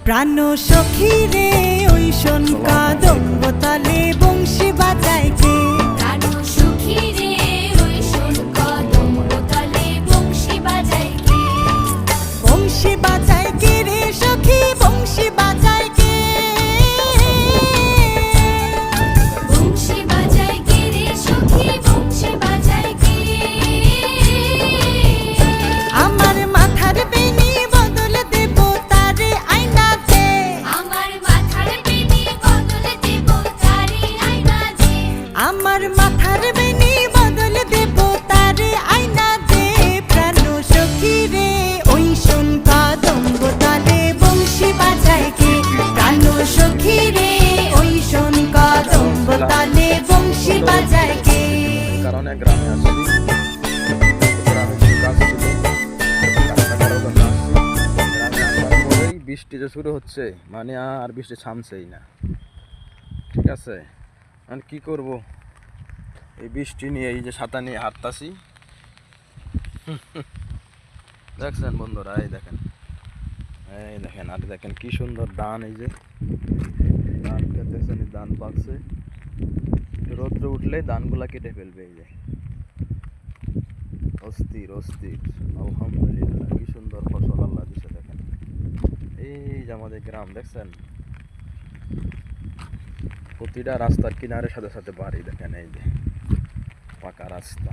প্রাণ সখী রে ওই শোন কাদম্ব তালে বংশী বাজায় কে। প্রাণ সখী রে ওই শোন কদম্ব তালে বংশী বাজায় কে। বংশী বাজায় কে রে সখী বংশী বাজায় কে। বংশী বাজায় কে রে সখী বংশী বাজায় কে। আমার মাথার বেনি বদল দেব তারে আয়না দে। আমার মাথার বেনি বদল দেব তারে আয়না দে। আমার মাথার বেনি বদল দেব তারে আয়না দে। প্রাণ সখী রে ওই শোন কাদম্ব তালে বংশী বাজায় কে। প্রাণ সখী রে ওই শোন কাদম্ব তালে বংশী বাজায় কে। কারণে গ্রামে আসছি, গ্রামে কিছু কাজ ছিল, কাজটা করার জন্য আসছি। গ্রামে আসার পরেই বৃষ্টি যে শুরু হচ্ছে, মানে আর বৃষ্টি থামছেই না। ঠিক আছে, আমি কি করব? এই বৃষ্টি নিয়ে এই যে ছাতা নিয়ে হাঁটতাছি। দেখছেন বন্ধুরা, এই দেখেন, এই দেখেন, আর দেখেন কি সুন্দর ধান। এই যে ধান দেখছেন, এই ধান পাকছে, রৌদ্র উঠলে ধানগুলা কেটে ফেলবে। এই যে অস্থির অস্থির, আলহামদুলিল্লাহ, কি সুন্দর ফসল আল্লাহ দিছে। দেখেন এই যে আমাদের গ্রাম, দেখছেন প্রতিটা রাস্তার কিনারে সাথে সাথে বাড়ি। দেখেন এই যে পাকা রাস্তা।